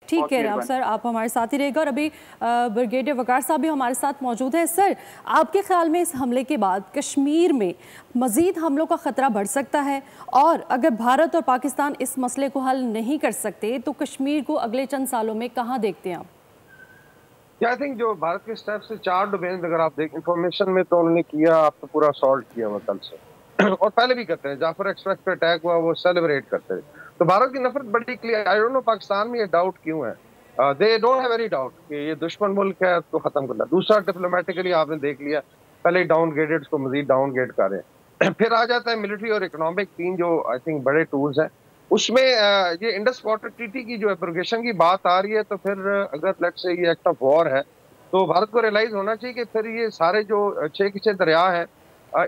ठीक है राव सर, आप हमारे साथ ही रहेगा। और अभी ब्रिगेडियर वकार साहब भी हमारे साथ मौजूद हैं। सर, आपके ख्याल में इस हमले के बाद कश्मीर में मजीद हमलों का खतरा बढ़ सकता है, और अगर भारत और पाकिस्तान इस मसले को हल नहीं कर सकते तो कश्मीर को अगले चंद सालों में कहाँ देखते हैं आप? आई थिंक जो भारत के स्टेप से 4 डोमेन अगर आप देखें, इंफॉर्मेशन में तो उन्होंने किया, आप तो पूरा सॉल्व किया हुआ कल से और पहले भी करते हैं। जाफर एक्सप्रेस पे अटैक हुआ, वो सेलिब्रेट करते हैं। तो भारत की नफरत बड़ी clear. I don't know Pakistan में ये डाउट क्यों है। They don't have any doubt कि ये दुश्मन मुल्क है तो खत्म करना। दूसरा, डिप्लोमेटिकली आपने देख लिया, पहले डाउनग्रेडेड, उसको मजीद डाउनग्रेड कर रहे हैं। फिर आ जाता है मिलिट्री और इकोनॉमिक, तीन जो आई थिंक बड़े टूल्स हैं। उसमें ये इंडस वाटर ट्रीटी की जो एब्रोगेशन की बात आ रही है, तो फिर अगर लेट्स से ये एक्ट ऑफ वॉर है तो भारत को रियलाइज होना चाहिए कि फिर ये सारे जो 6 के 6 दरिया है,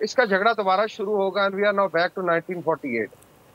इसका झगड़ा दोबारा शुरू होगा। And we are now back to 1948।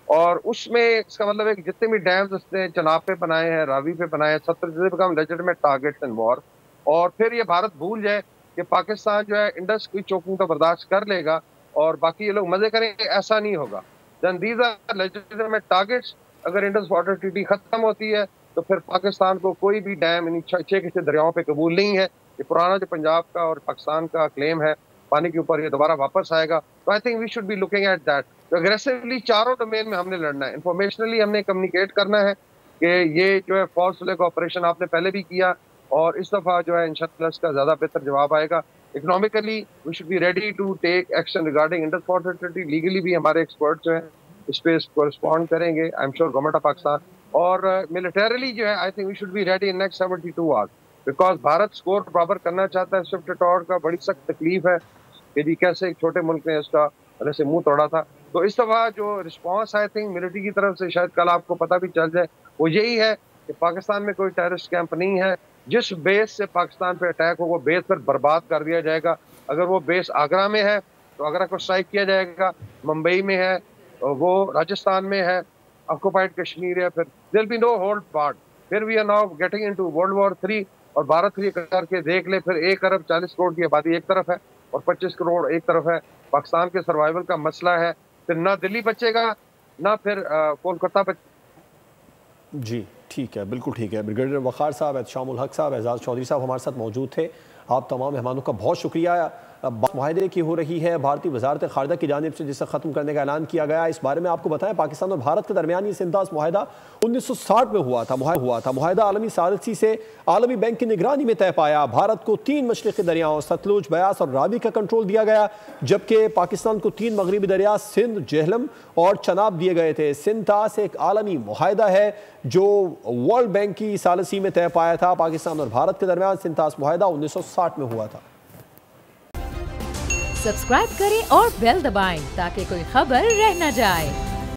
और उसमें इसका मतलब है कि जितने भी डैम्स उसने चनाब पे बनाए हैं, रावी पे बनाए हैं, 70 become legitimate targets in war. और फिर ये भारत भूल जाए कि पाकिस्तान जो है इंडस की चोकिंग तो बर्दाश्त कर लेगा और बाकी ये लोग मजे करेंगे, ऐसा नहीं होगा। Then these are legitimate targets. अगर इंडस वाटर ट्रीटी खत्म होती है तो फिर पाकिस्तान को कोई भी डैम इन 6 के 6 दरियाओं पे कबूल नहीं है। ये पुराना जो पंजाब का और पाकिस्तान का क्लेम है पानी के ऊपर, ये दोबारा वापस आएगा। तो I think we should be looking at that. तो अग्रेसिवली चारों डोमेन में हमने लड़ना है। इंफॉर्मेशनली हमने कम्युनिकेट करना है कि ये जो है फॉल्स फ्लैग ऑपरेशन आपने पहले भी किया और इस दफा जो है इंशाल्लाह इसका ज्यादा बेहतर जवाब आएगा। Economically we should be ready to take action regarding Indus water treaty. Legally भी हमारे एक्सपर्ट जो है इस पे रिस्पॉन्ड करेंगे, I am sure government of Pakistan. और मिलिटरीली जो है I think we should be ready in next 72 hours, because Bharat score बराबर करना चाहता है। स्विफ्ट टॉर्ड का बड़ी सख्त तकलीफ है कि जी कैसे एक छोटे मुल्क ने इसका से मुंह तोड़ा था। तो इस दफा जो रिस्पांस आई थिंक मिलिट्री की तरफ से, शायद कल आपको पता भी चल जाए, वो यही है कि पाकिस्तान में कोई टेररिस्ट कैंप नहीं है। जिस बेस से पाकिस्तान पे अटैक हो वो बेस पर बर्बाद कर दिया जाएगा। अगर वो बेस आगरा में है तो आगरा को स्ट्राइक किया जाएगा, मुंबई में है, वो राजस्थान में है, ऑक्युपाइड कश्मीर है, फिर there be no holds barred. फिर we are now getting into world war 3 और भारत ये करके देख ले, फिर 1 अरब 40 करोड़ की आबादी एक तरफ है और 25 करोड़ एक तरफ है। पाकिस्तान के सर्वाइवल का मसला है, फिर ना दिल्ली बचेगा ना फिर कोलकाता बचेगा। जी ठीक है, बिल्कुल ठीक है। ब्रिगेडियर वकार साहब, एहतशामुल हक साहब, एजाज चौधरी साहब हमारे साथ मौजूद थे। आप तमाम मेहमानों का बहुत शुक्रिया। माहिदे की हो रही है भारतीय वजारत खारजा की जानिब से, जिसे ख़त्म करने का ऐलान किया गया। इस बारे में आपको बताएं, पाकिस्तान और भारत के दरमियान ये सिंतास माहिदा 1960 में हुआ था। माहिदा आलमी सालिसी से आलमी बैंक की निगरानी में तय पाया। भारत को 3 मशरक़ी दरियाओं सतलुज, ब्यास और रावी का कंट्रोल दिया गया, जबकि पाकिस्तान को 3 मगरबी दरिया सिंध, जेहलम और चनाब दिए गए थे। सिंतास एक आलमी माहिदा है जो वर्ल्ड बैंक की सालिसी में तय पाया था। पाकिस्तान और भारत के दरमियान सिंतास माहिदा 1960 में हुआ था। सब्सक्राइब करें और बेल दबाएं ताकि कोई खबर रह न जाए।